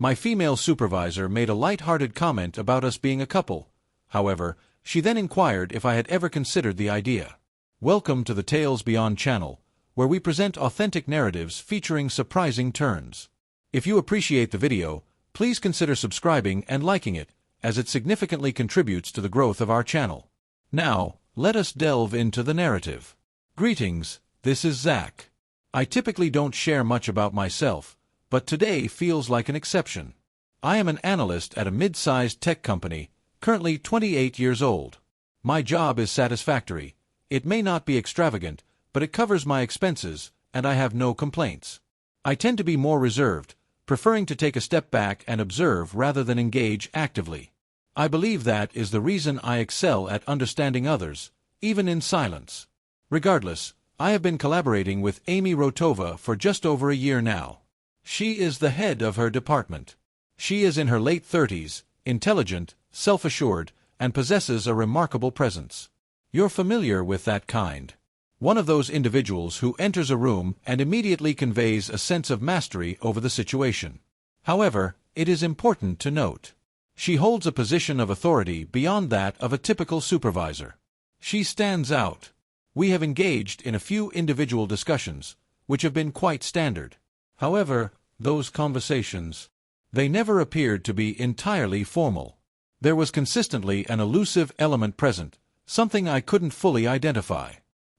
My female supervisor made a light-hearted comment about us being a couple. However, she then inquired if I had ever considered the idea. Welcome to the Tales Beyond channel, where we present authentic narratives featuring surprising turns. If you appreciate the video, please consider subscribing and liking it, as it significantly contributes to the growth of our channel. Now, let us delve into the narrative. Greetings, this is Zach. I typically don't share much about myself, but today feels like an exception. I am an analyst at a mid-sized tech company, currently 28 years old. My job is satisfactory. It may not be extravagant, but it covers my expenses, and I have no complaints. I tend to be more reserved, preferring to take a step back and observe rather than engage actively. I believe that is the reason I excel at understanding others, even in silence. Regardless, I have been collaborating with Amy Rotova for just over a year now. She is the head of her department. She is in her late 30s, intelligent, self-assured, and possesses a remarkable presence. You're familiar with that kind. One of those individuals who enters a room and immediately conveys a sense of mastery over the situation. However, it is important to note, she holds a position of authority beyond that of a typical supervisor. She stands out. We have engaged in a few individual discussions, which have been quite standard. However, those conversations, they never appeared to be entirely formal. There was consistently an elusive element present, something I couldn't fully identify.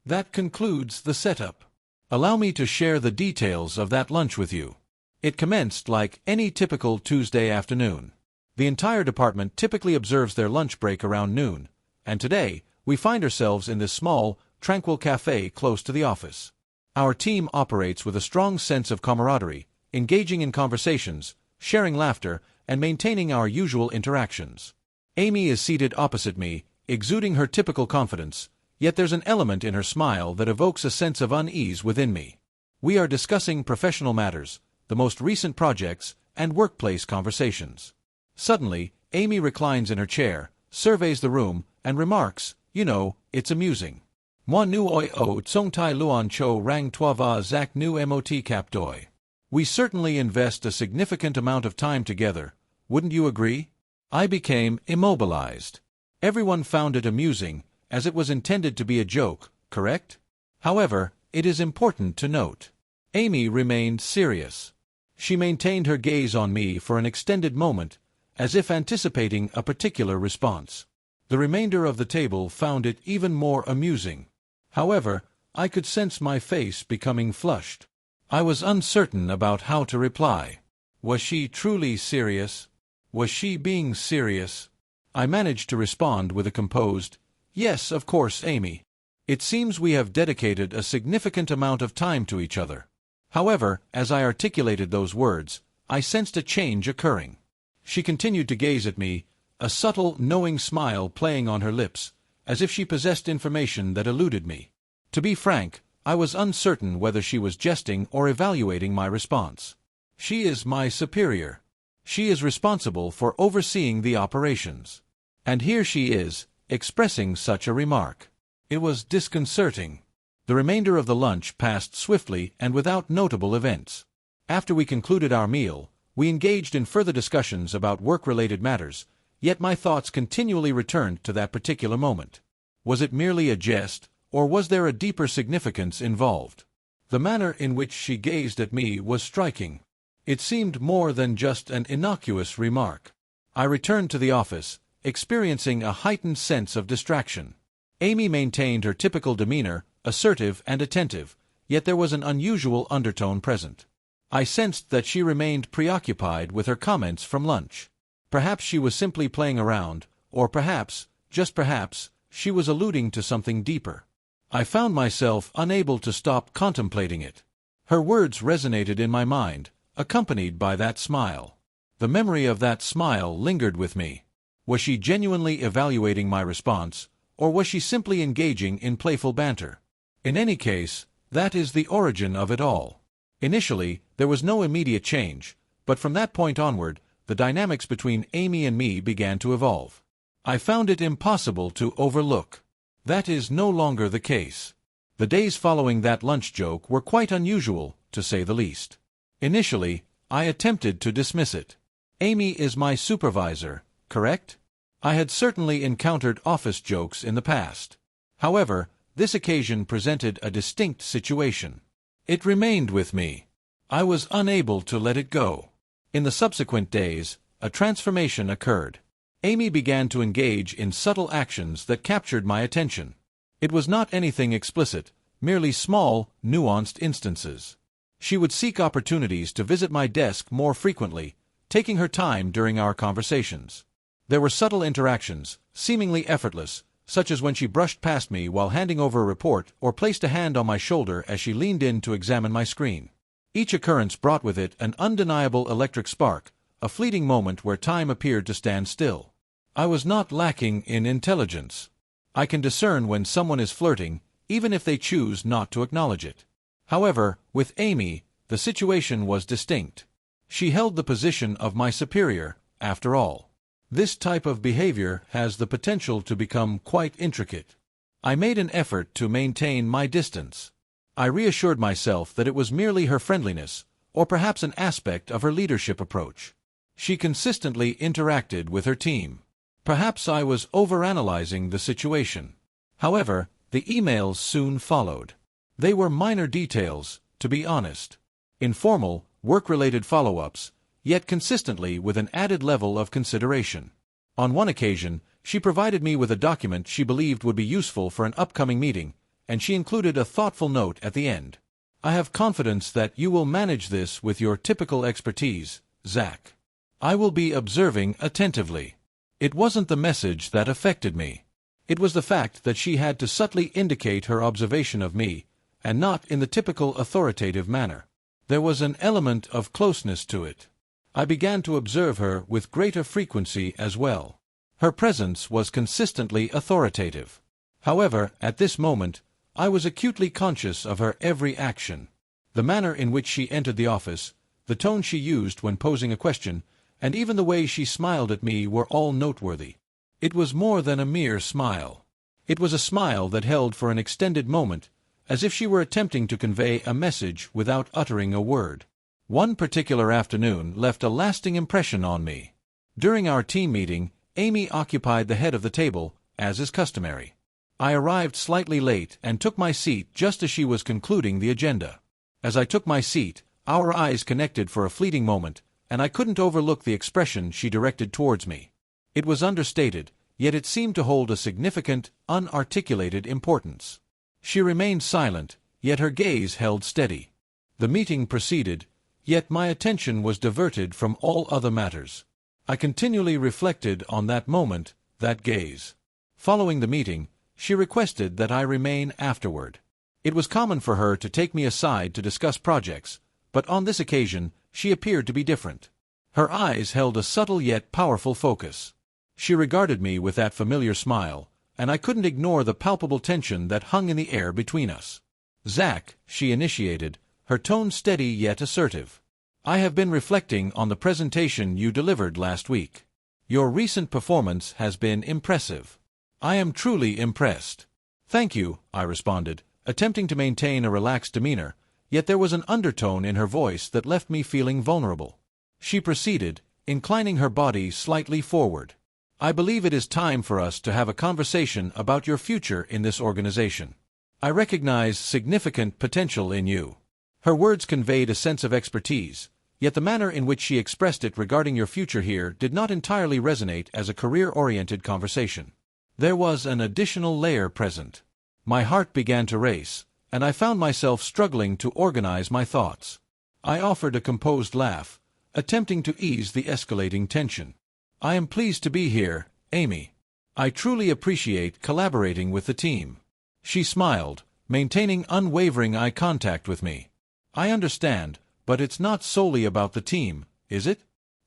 That concludes the setup. Allow me to share the details of that lunch with you. It commenced like any typical Tuesday afternoon. The entire department typically observes their lunch break around noon, and today, we find ourselves in this small, tranquil cafe close to the office. Our team operates with a strong sense of camaraderie, engaging in conversations, sharing laughter, and maintaining our usual interactions. Amy is seated opposite me, exuding her typical confidence, yet there's an element in her smile that evokes a sense of unease within me. We are discussing professional matters, the most recent projects, and workplace conversations. Suddenly, Amy reclines in her chair, surveys the room, and remarks, "You know, it's amusing. Moi nu oi o tsong tai luan cho rang toi va zak nu mot cap doi." We certainly invest a significant amount of time together, wouldn't you agree? I became immobilized. Everyone found it amusing, as it was intended to be a joke, correct? However, it is important to note, Amy remained serious. She maintained her gaze on me for an extended moment, as if anticipating a particular response. The remainder of the table found it even more amusing. However, I could sense my face becoming flushed. I was uncertain about how to reply. Was she truly serious? Was she being serious? I managed to respond with a composed, "Yes, of course, Amy. It seems we have dedicated a significant amount of time to each other." However, as I articulated those words, I sensed a change occurring. She continued to gaze at me, a subtle, knowing smile playing on her lips, as if she possessed information that eluded me. To be frank, I was uncertain whether she was jesting or evaluating my response. She is my superior. She is responsible for overseeing the operations. And here she is, expressing such a remark. It was disconcerting. The remainder of the lunch passed swiftly and without notable events. After we concluded our meal, we engaged in further discussions about work-related matters, yet my thoughts continually returned to that particular moment. Was it merely a jest, or was there a deeper significance involved? The manner in which she gazed at me was striking. It seemed more than just an innocuous remark. I returned to the office, experiencing a heightened sense of distraction. Amy maintained her typical demeanor, assertive and attentive, yet there was an unusual undertone present. I sensed that she remained preoccupied with her comments from lunch. Perhaps she was simply playing around, or perhaps, just perhaps, she was alluding to something deeper. I found myself unable to stop contemplating it. Her words resonated in my mind, accompanied by that smile. The memory of that smile lingered with me. Was she genuinely evaluating my response, or was she simply engaging in playful banter? In any case, that is the origin of it all. Initially, there was no immediate change, but from that point onward, the dynamics between Amy and me began to evolve. I found it impossible to overlook. That is no longer the case. The days following that lunch joke were quite unusual, to say the least. Initially, I attempted to dismiss it. Amy is my supervisor, correct? I had certainly encountered office jokes in the past. However, this occasion presented a distinct situation. It remained with me. I was unable to let it go. In the subsequent days, a transformation occurred. Amy began to engage in subtle actions that captured my attention. It was not anything explicit, merely small, nuanced instances. She would seek opportunities to visit my desk more frequently, taking her time during our conversations. There were subtle interactions, seemingly effortless, such as when she brushed past me while handing over a report or placed a hand on my shoulder as she leaned in to examine my screen. Each occurrence brought with it an undeniable electric spark, a fleeting moment where time appeared to stand still. I was not lacking in intelligence. I can discern when someone is flirting, even if they choose not to acknowledge it. However, with Amy, the situation was distinct. She held the position of my superior, after all. This type of behavior has the potential to become quite intricate. I made an effort to maintain my distance. I reassured myself that it was merely her friendliness, or perhaps an aspect of her leadership approach. She consistently interacted with her team. Perhaps I was overanalyzing the situation. However, the emails soon followed. They were minor details, to be honest. Informal, work-related follow-ups, yet consistently with an added level of consideration. On one occasion, she provided me with a document she believed would be useful for an upcoming meeting, and she included a thoughtful note at the end. "I have confidence that you will manage this with your typical expertise, Zach. I will be observing attentively." It wasn't the message that affected me. It was the fact that she had to subtly indicate her observation of me, and not in the typical authoritative manner. There was an element of closeness to it. I began to observe her with greater frequency as well. Her presence was consistently authoritative. However, at this moment, I was acutely conscious of her every action. The manner in which she entered the office, the tone she used when posing a question, and even the way she smiled at me were all noteworthy. It was more than a mere smile. It was a smile that held for an extended moment, as if she were attempting to convey a message without uttering a word. One particular afternoon left a lasting impression on me. During our team meeting, Amy occupied the head of the table, as is customary. I arrived slightly late and took my seat just as she was concluding the agenda. As I took my seat, our eyes connected for a fleeting moment, and I couldn't overlook the expression she directed towards me. It was understated, yet it seemed to hold a significant, unarticulated importance. She remained silent, yet her gaze held steady. The meeting proceeded, yet my attention was diverted from all other matters. I continually reflected on that moment, that gaze. Following the meeting, she requested that I remain afterward. It was common for her to take me aside to discuss projects, but on this occasion, she appeared to be different. Her eyes held a subtle yet powerful focus. She regarded me with that familiar smile, and I couldn't ignore the palpable tension that hung in the air between us. "Zach," she initiated, her tone steady yet assertive. "I have been reflecting on the presentation you delivered last week. Your recent performance has been impressive. I am truly impressed." "Thank you," I responded, attempting to maintain a relaxed demeanor, yet there was an undertone in her voice that left me feeling vulnerable. She proceeded, inclining her body slightly forward. "I believe it is time for us to have a conversation about your future in this organization. I recognize significant potential in you." Her words conveyed a sense of expertise, yet the manner in which she expressed it regarding your future here did not entirely resonate as a career-oriented conversation. There was an additional layer present. My heart began to race, and I found myself struggling to organize my thoughts. I offered a composed laugh, attempting to ease the escalating tension. "I am pleased to be here, Amy. I truly appreciate collaborating with the team." She smiled, maintaining unwavering eye contact with me. "I understand, but it's not solely about the team, is it?"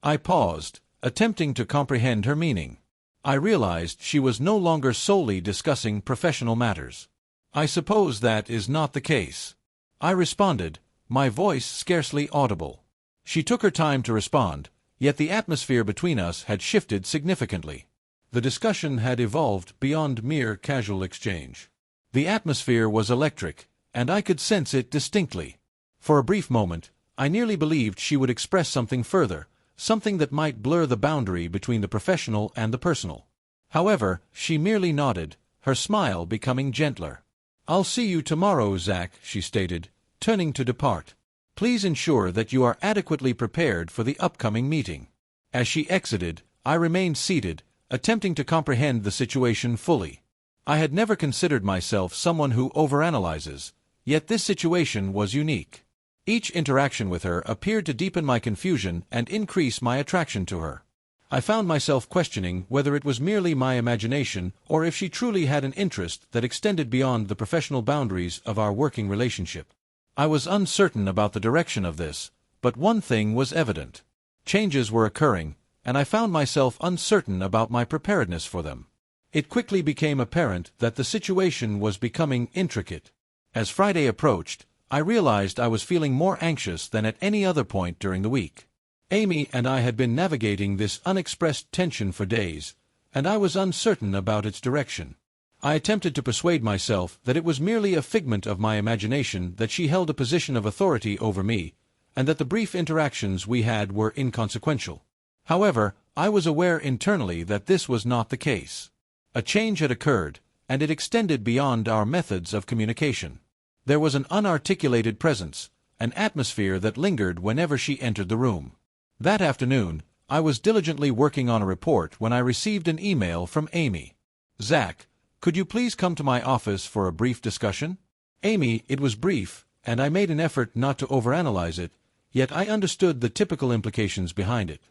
I paused, attempting to comprehend her meaning. I realized she was no longer solely discussing professional matters. "I suppose that is not the case," I responded, my voice scarcely audible. She took her time to respond, yet the atmosphere between us had shifted significantly. The discussion had evolved beyond mere casual exchange. The atmosphere was electric, and I could sense it distinctly. For a brief moment, I nearly believed she would express something further, something that might blur the boundary between the professional and the personal. However, she merely nodded, her smile becoming gentler. "I'll see you tomorrow, Zach," she stated, turning to depart. "Please ensure that you are adequately prepared for the upcoming meeting." As she exited, I remained seated, attempting to comprehend the situation fully. I had never considered myself someone who overanalyzes, yet this situation was unique. Each interaction with her appeared to deepen my confusion and increase my attraction to her. I found myself questioning whether it was merely my imagination or if she truly had an interest that extended beyond the professional boundaries of our working relationship. I was uncertain about the direction of this, but one thing was evident. Changes were occurring, and I found myself uncertain about my preparedness for them. It quickly became apparent that the situation was becoming intricate. As Friday approached, I realized I was feeling more anxious than at any other point during the week. Amy and I had been navigating this unexpressed tension for days, and I was uncertain about its direction. I attempted to persuade myself that it was merely a figment of my imagination that she held a position of authority over me, and that the brief interactions we had were inconsequential. However, I was aware internally that this was not the case. A change had occurred, and it extended beyond our methods of communication. There was an unarticulated presence, an atmosphere that lingered whenever she entered the room. That afternoon, I was diligently working on a report when I received an email from Amy. "Zach, could you please come to my office for a brief discussion?" Amy, it was brief, and I made an effort not to overanalyze it, yet I understood the typical implications behind it.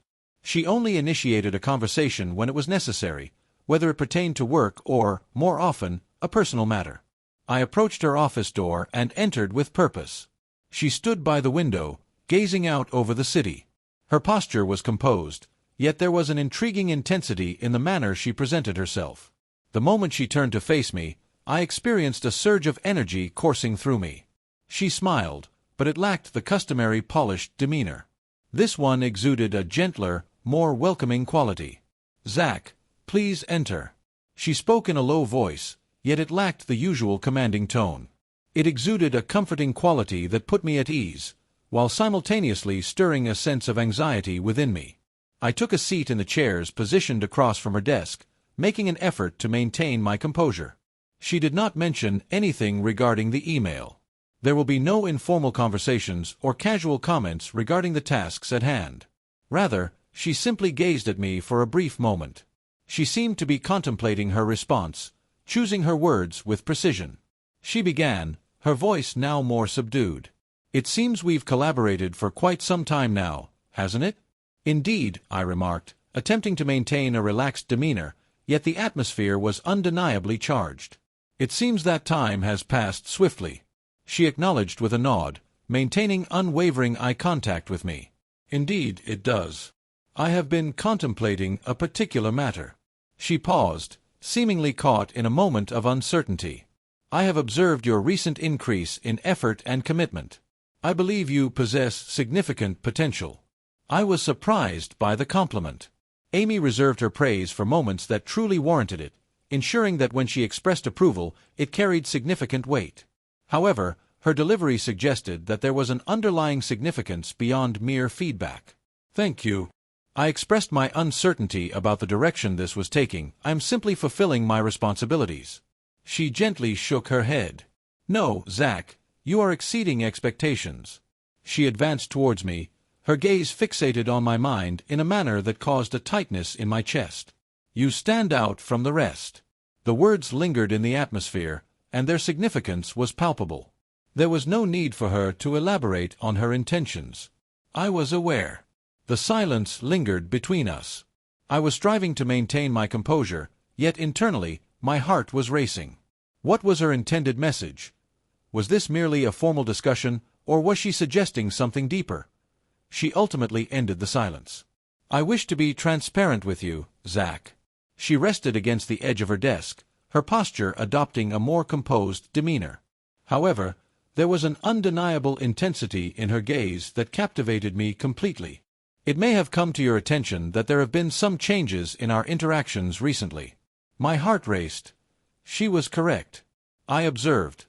She only initiated a conversation when it was necessary, whether it pertained to work or, more often, a personal matter. I approached her office door and entered with purpose. She stood by the window, gazing out over the city. Her posture was composed, yet there was an intriguing intensity in the manner she presented herself. The moment she turned to face me, I experienced a surge of energy coursing through me. She smiled, but it lacked the customary polished demeanor. This one exuded a gentler, more welcoming quality. "Zach, please enter." She spoke in a low voice, yet it lacked the usual commanding tone. It exuded a comforting quality that put me at ease, while simultaneously stirring a sense of anxiety within me. I took a seat in the chairs positioned across from her desk, making an effort to maintain my composure. She did not mention anything regarding the email. There will be no informal conversations or casual comments regarding the tasks at hand. Rather, she simply gazed at me for a brief moment. She seemed to be contemplating her response, choosing her words with precision. She began, her voice now more subdued. "It seems we've collaborated for quite some time now, hasn't it?" "Indeed," I remarked, attempting to maintain a relaxed demeanor, yet the atmosphere was undeniably charged. "It seems that time has passed swiftly." She acknowledged with a nod, maintaining unwavering eye contact with me. "Indeed, it does. I have been contemplating a particular matter." She paused, seemingly caught in a moment of uncertainty. "I have observed your recent increase in effort and commitment. I believe you possess significant potential." I was surprised by the compliment. Amy reserved her praise for moments that truly warranted it, ensuring that when she expressed approval, it carried significant weight. However, her delivery suggested that there was an underlying significance beyond mere feedback. "Thank you." I expressed my uncertainty about the direction this was taking. "I am simply fulfilling my responsibilities." She gently shook her head. "No, Zach, you are exceeding expectations." She advanced towards me, her gaze fixated on my mind in a manner that caused a tightness in my chest. "You stand out from the rest." The words lingered in the atmosphere, and their significance was palpable. There was no need for her to elaborate on her intentions. I was aware. The silence lingered between us. I was striving to maintain my composure, yet internally, my heart was racing. What was her intended message? Was this merely a formal discussion, or was she suggesting something deeper? She ultimately ended the silence. "I wish to be transparent with you, Zach." She rested against the edge of her desk, her posture adopting a more composed demeanor. However, there was an undeniable intensity in her gaze that captivated me completely. "It may have come to your attention that there have been some changes in our interactions recently." My heart raced. She was correct. I observed.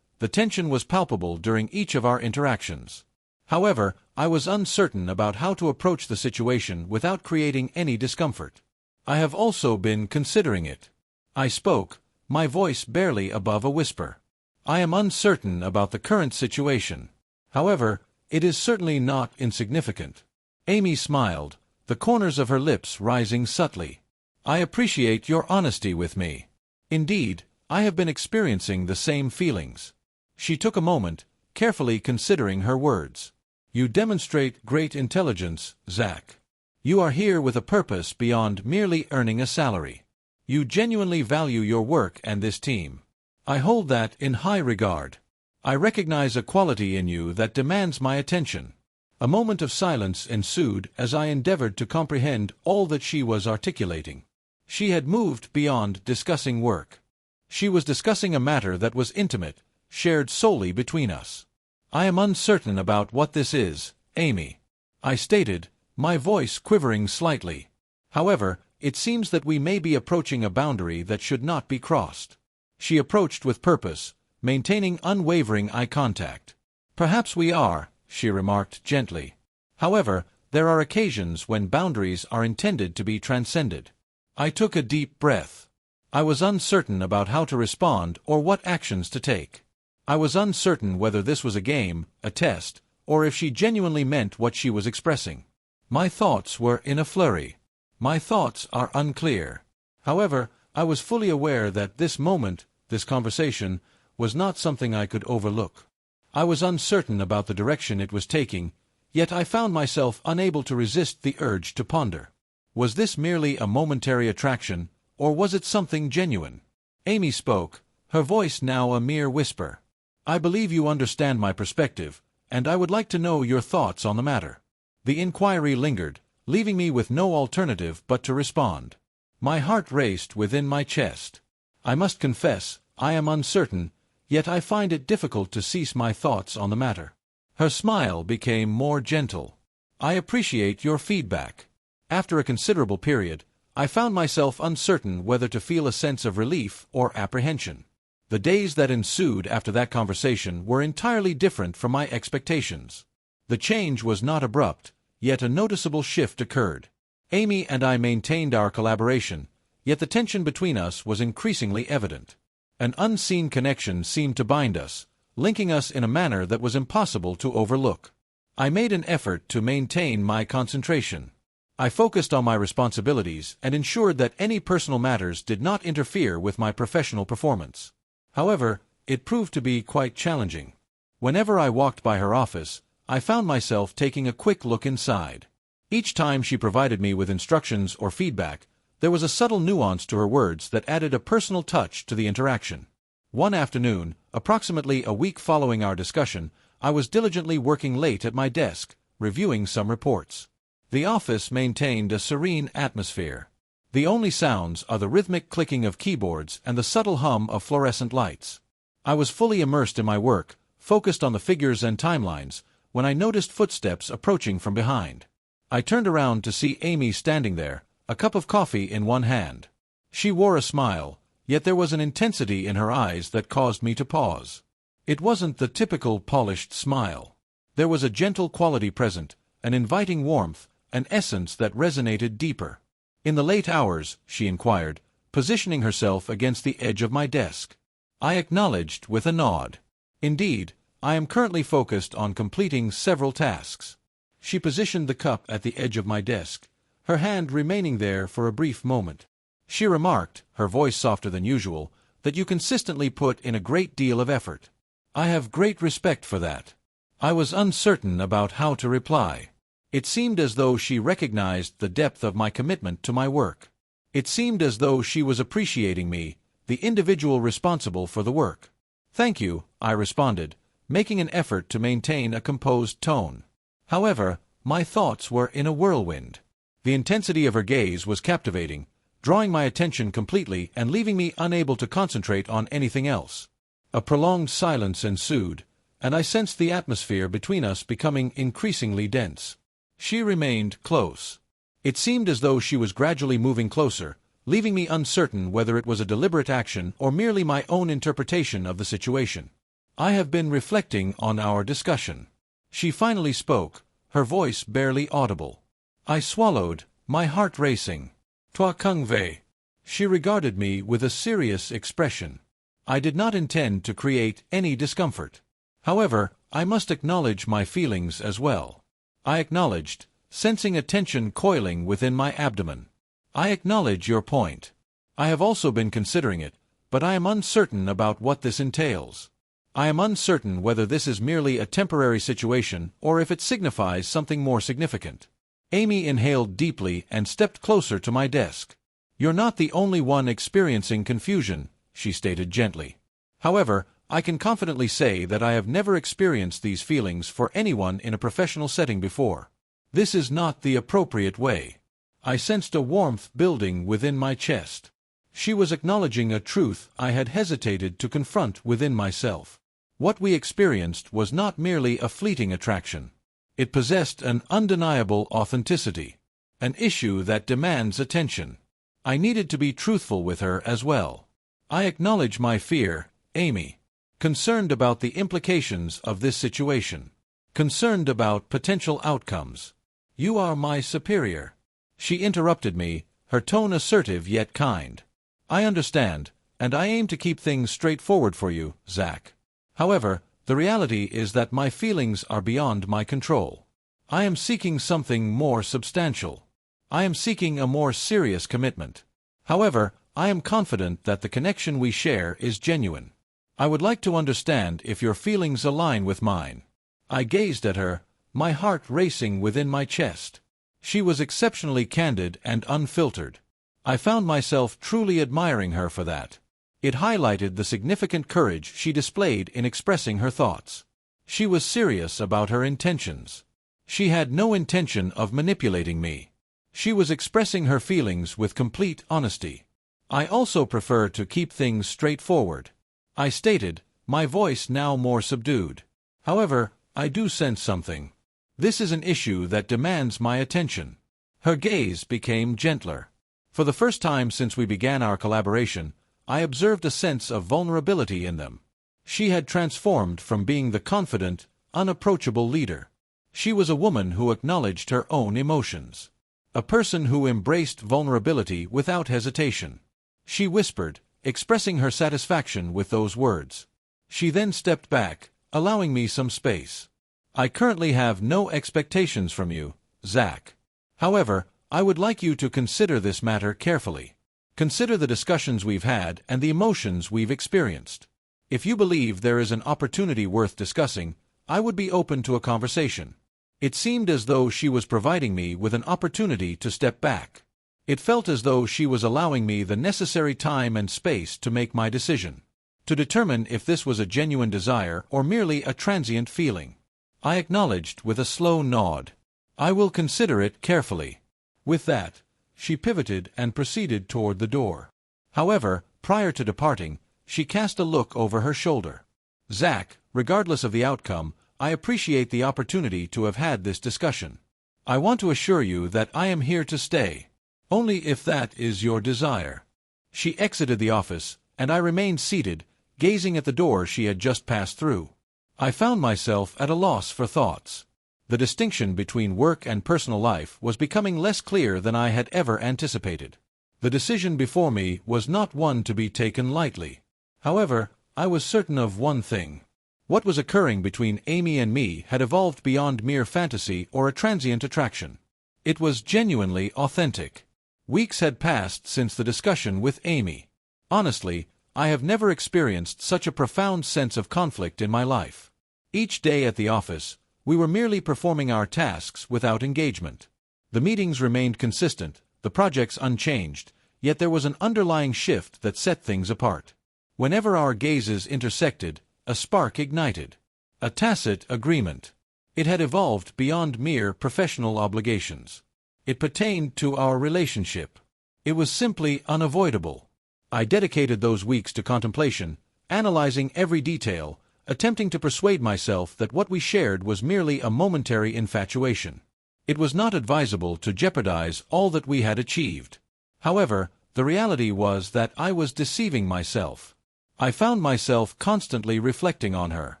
The tension was palpable during each of our interactions. However, I was uncertain about how to approach the situation without creating any discomfort. I have also been considering it. I spoke, my voice barely above a whisper. I am uncertain about the current situation. However, it is certainly not insignificant. Amy smiled, the corners of her lips rising subtly. I appreciate your honesty with me. Indeed, I have been experiencing the same feelings. She took a moment, carefully considering her words. You demonstrate great intelligence, Zach. You are here with a purpose beyond merely earning a salary. You genuinely value your work and this team. I hold that in high regard. I recognize a quality in you that demands my attention. A moment of silence ensued as I endeavored to comprehend all that she was articulating. She had moved beyond discussing work. She was discussing a matter that was intimate, shared solely between us. I am uncertain about what this is, Amy, I stated, my voice quivering slightly. However, it seems that we may be approaching a boundary that should not be crossed. She approached with purpose, maintaining unwavering eye contact. Perhaps we are, she remarked gently. However, there are occasions when boundaries are intended to be transcended. I took a deep breath. I was uncertain about how to respond or what actions to take. I was uncertain whether this was a game, a test, or if she genuinely meant what she was expressing. My thoughts were in a flurry. My thoughts are unclear. However, I was fully aware that this moment, this conversation, was not something I could overlook. I was uncertain about the direction it was taking, yet I found myself unable to resist the urge to ponder. Was this merely a momentary attraction, or was it something genuine? Amy spoke, her voice now a mere whisper. I believe you understand my perspective, and I would like to know your thoughts on the matter. The inquiry lingered, leaving me with no alternative but to respond. My heart raced within my chest. I must confess, I am uncertain, yet I find it difficult to cease my thoughts on the matter. Her smile became more gentle. I appreciate your feedback. After a considerable period, I found myself uncertain whether to feel a sense of relief or apprehension. The days that ensued after that conversation were entirely different from my expectations. The change was not abrupt, yet a noticeable shift occurred. Amy and I maintained our collaboration, yet the tension between us was increasingly evident. An unseen connection seemed to bind us, linking us in a manner that was impossible to overlook. I made an effort to maintain my concentration. I focused on my responsibilities and ensured that any personal matters did not interfere with my professional performance. However, it proved to be quite challenging. Whenever I walked by her office, I found myself taking a quick look inside. Each time she provided me with instructions or feedback, there was a subtle nuance to her words that added a personal touch to the interaction. One afternoon, approximately a week following our discussion, I was diligently working late at my desk, reviewing some reports. The office maintained a serene atmosphere. The only sounds are the rhythmic clicking of keyboards and the subtle hum of fluorescent lights. I was fully immersed in my work, focused on the figures and timelines, when I noticed footsteps approaching from behind. I turned around to see Amy standing there, a cup of coffee in one hand. She wore a smile, yet there was an intensity in her eyes that caused me to pause. It wasn't the typical polished smile. There was a gentle quality present, an inviting warmth, an essence that resonated deeper. In the late hours, she inquired, positioning herself against the edge of my desk. I acknowledged with a nod. Indeed, I am currently focused on completing several tasks. She positioned the cup at the edge of my desk, her hand remaining there for a brief moment. She remarked, her voice softer than usual, that you consistently put in a great deal of effort. I have great respect for that. I was uncertain about how to reply. It seemed as though she recognized the depth of my commitment to my work. It seemed as though she was appreciating me, the individual responsible for the work. Thank you, I responded, making an effort to maintain a composed tone. However, my thoughts were in a whirlwind. The intensity of her gaze was captivating, drawing my attention completely and leaving me unable to concentrate on anything else. A prolonged silence ensued, and I sensed the atmosphere between us becoming increasingly dense. She remained close. It seemed as though she was gradually moving closer, leaving me uncertain whether it was a deliberate action or merely my own interpretation of the situation. I have been reflecting on our discussion. She finally spoke, her voice barely audible. I swallowed, my heart racing. Toi kung vei. She regarded me with a serious expression. I did not intend to create any discomfort. However, I must acknowledge my feelings as well. I acknowledged, sensing a tension coiling within my abdomen. I acknowledge your point. I have also been considering it, but I am uncertain about what this entails. I am uncertain whether this is merely a temporary situation or if it signifies something more significant. Amy inhaled deeply and stepped closer to my desk. You're not the only one experiencing confusion, she stated gently. However, I can confidently say that I have never experienced these feelings for anyone in a professional setting before. This is not the appropriate way. I sensed a warmth building within my chest. She was acknowledging a truth I had hesitated to confront within myself. What we experienced was not merely a fleeting attraction. It possessed an undeniable authenticity, an issue that demands attention. I needed to be truthful with her as well. I acknowledge my fear, Amy. Concerned about the implications of this situation. Concerned about potential outcomes. You are my superior. She interrupted me, her tone assertive yet kind. I understand, and I aim to keep things straightforward for you, Zach. However, the reality is that my feelings are beyond my control. I am seeking something more substantial. I am seeking a more serious commitment. However, I am confident that the connection we share is genuine. I would like to understand if your feelings align with mine. I gazed at her, my heart racing within my chest. She was exceptionally candid and unfiltered. I found myself truly admiring her for that. It highlighted the significant courage she displayed in expressing her thoughts. She was serious about her intentions. She had no intention of manipulating me. She was expressing her feelings with complete honesty. I also prefer to keep things straightforward, I stated, my voice now more subdued. However, I do sense something. This is an issue that demands my attention. Her gaze became gentler. For the first time since we began our collaboration, I observed a sense of vulnerability in them. She had transformed from being the confident, unapproachable leader. She was a woman who acknowledged her own emotions. A person who embraced vulnerability without hesitation. She whispered, expressing her satisfaction with those words. She then stepped back, allowing me some space. I currently have no expectations from you, Zach. However, I would like you to consider this matter carefully. Consider the discussions we've had and the emotions we've experienced. If you believe there is an opportunity worth discussing, I would be open to a conversation. It seemed as though she was providing me with an opportunity to step back. It felt as though she was allowing me the necessary time and space to make my decision, to determine if this was a genuine desire or merely a transient feeling. I acknowledged with a slow nod. I will consider it carefully. With that, she pivoted and proceeded toward the door. However, prior to departing, she cast a look over her shoulder. Zach, regardless of the outcome, I appreciate the opportunity to have had this discussion. I want to assure you that I am here to stay. Only if that is your desire. She exited the office, and I remained seated, gazing at the door she had just passed through. I found myself at a loss for thoughts. The distinction between work and personal life was becoming less clear than I had ever anticipated. The decision before me was not one to be taken lightly. However, I was certain of one thing. What was occurring between Amy and me had evolved beyond mere fantasy or a transient attraction. It was genuinely authentic. Weeks had passed since the discussion with Amy. Honestly, I have never experienced such a profound sense of conflict in my life. Each day at the office, we were merely performing our tasks without engagement. The meetings remained consistent, the projects unchanged, yet there was an underlying shift that set things apart. Whenever our gazes intersected, a spark ignited. A tacit agreement. It had evolved beyond mere professional obligations. It pertained to our relationship. It was simply unavoidable. I dedicated those weeks to contemplation, analyzing every detail, attempting to persuade myself that what we shared was merely a momentary infatuation. It was not advisable to jeopardize all that we had achieved. However, the reality was that I was deceiving myself. I found myself constantly reflecting on her.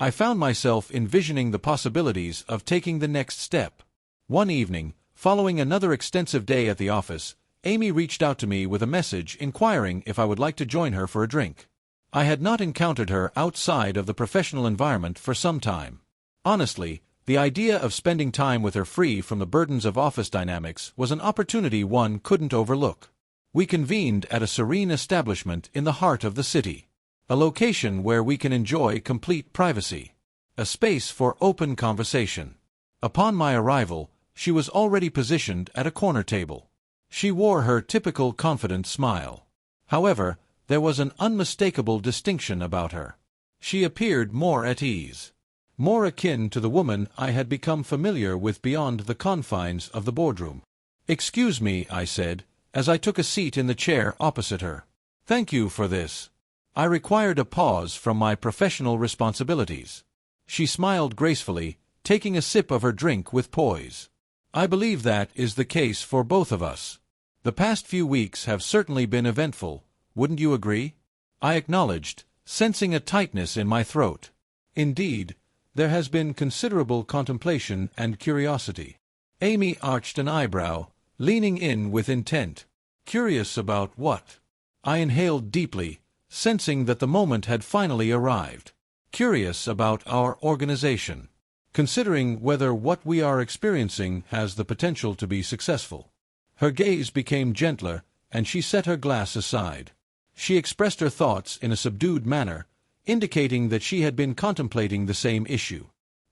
I found myself envisioning the possibilities of taking the next step. One evening, following another extensive day at the office, Amy reached out to me with a message inquiring if I would like to join her for a drink. I had not encountered her outside of the professional environment for some time. Honestly, the idea of spending time with her free from the burdens of office dynamics was an opportunity one couldn't overlook. We convened at a serene establishment in the heart of the city. A location where we can enjoy complete privacy. A space for open conversation. Upon my arrival, she was already positioned at a corner table. She wore her typical confident smile. However, there was an unmistakable distinction about her. She appeared more at ease. More akin to the woman I had become familiar with beyond the confines of the boardroom. "Excuse me," I said, as I took a seat in the chair opposite her. "Thank you for this." I required a pause from my professional responsibilities. She smiled gracefully, taking a sip of her drink with poise. "I believe that is the case for both of us. The past few weeks have certainly been eventful, wouldn't you agree?" I acknowledged, sensing a tightness in my throat. "Indeed, there has been considerable contemplation and curiosity." Amy arched an eyebrow, leaning in with intent. "Curious about what?" I inhaled deeply, sensing that the moment had finally arrived. "Curious about our organization. Considering whether what we are experiencing has the potential to be successful." Her gaze became gentler, and she set her glass aside. She expressed her thoughts in a subdued manner, indicating that she had been contemplating the same issue.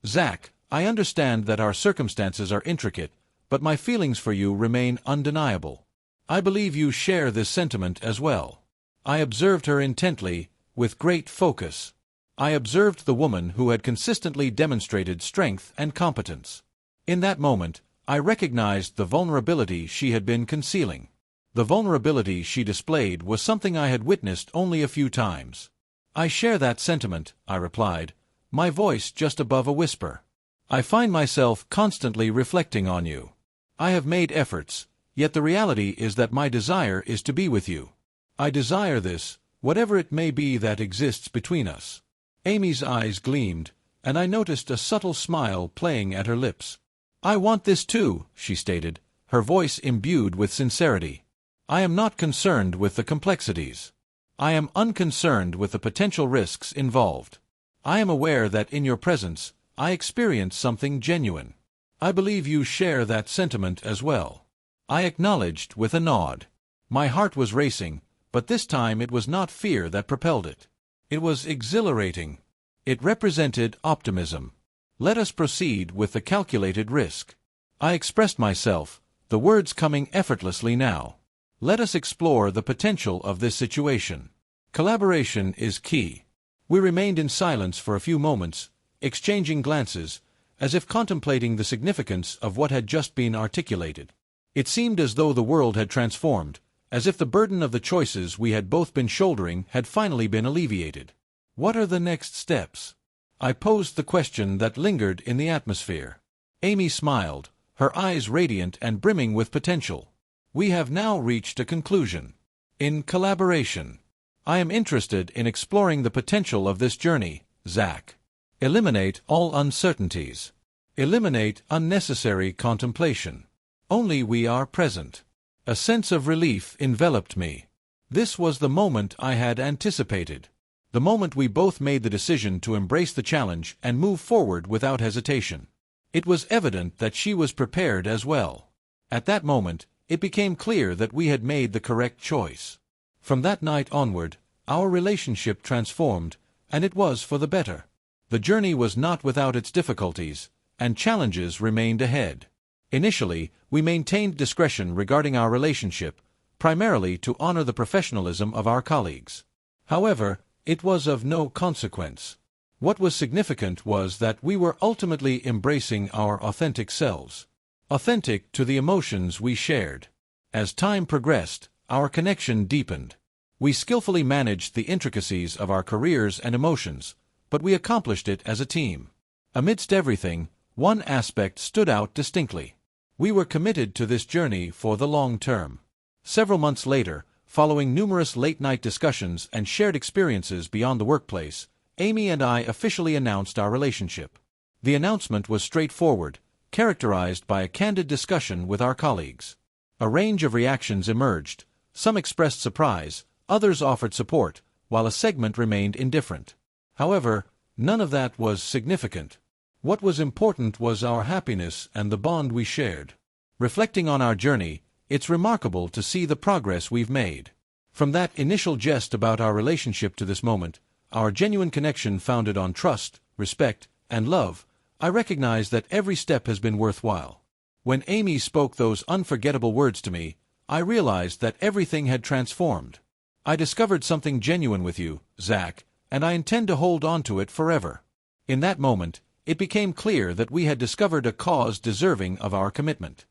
"Zach, I understand that our circumstances are intricate, but my feelings for you remain undeniable. I believe you share this sentiment as well." I observed her intently, with great focus. I observed the woman who had consistently demonstrated strength and competence. In that moment, I recognized the vulnerability she had been concealing. The vulnerability she displayed was something I had witnessed only a few times. "I share that sentiment," I replied, my voice just above a whisper. "I find myself constantly reflecting on you. I have made efforts, yet the reality is that my desire is to be with you. I desire this, whatever it may be that exists between us." Amy's eyes gleamed, and I noticed a subtle smile playing at her lips. "I want this too," she stated, her voice imbued with sincerity. "I am not concerned with the complexities. I am unconcerned with the potential risks involved. I am aware that in your presence, I experience something genuine. I believe you share that sentiment as well." I acknowledged with a nod. My heart was racing, but this time it was not fear that propelled it. It was exhilarating. It represented optimism. "Let us proceed with the calculated risk." I expressed myself, the words coming effortlessly now. "Let us explore the potential of this situation. Collaboration is key." We remained in silence for a few moments, exchanging glances, as if contemplating the significance of what had just been articulated. It seemed as though the world had transformed, as if the burden of the choices we had both been shouldering had finally been alleviated. "What are the next steps?" I posed the question that lingered in the atmosphere. Amy smiled, her eyes radiant and brimming with potential. "We have now reached a conclusion. In collaboration, I am interested in exploring the potential of this journey, Zach. Eliminate all uncertainties. Eliminate unnecessary contemplation. Only we are present." A sense of relief enveloped me. This was the moment I had anticipated. The moment we both made the decision to embrace the challenge and move forward without hesitation. It was evident that she was prepared as well. At that moment, it became clear that we had made the correct choice. From that night onward, our relationship transformed, and it was for the better. The journey was not without its difficulties, and challenges remained ahead. Initially, we maintained discretion regarding our relationship, primarily to honor the professionalism of our colleagues. However, it was of no consequence. What was significant was that we were ultimately embracing our authentic selves. Authentic to the emotions we shared. As time progressed, our connection deepened. We skillfully managed the intricacies of our careers and emotions, but we accomplished it as a team. Amidst everything, one aspect stood out distinctly. We were committed to this journey for the long term. Several months later, following numerous late-night discussions and shared experiences beyond the workplace, Amy and I officially announced our relationship. The announcement was straightforward, characterized by a candid discussion with our colleagues. A range of reactions emerged. Some expressed surprise, others offered support, while a segment remained indifferent. However, none of that was significant. What was important was our happiness and the bond we shared. Reflecting on our journey, it's remarkable to see the progress we've made. From that initial jest about our relationship to this moment, our genuine connection founded on trust, respect, and love, I recognize that every step has been worthwhile. When Amy spoke those unforgettable words to me, I realized that everything had transformed. I discovered something genuine with you, Zach, and I intend to hold on to it forever. In that moment, it became clear that we had discovered a cause deserving of our commitment.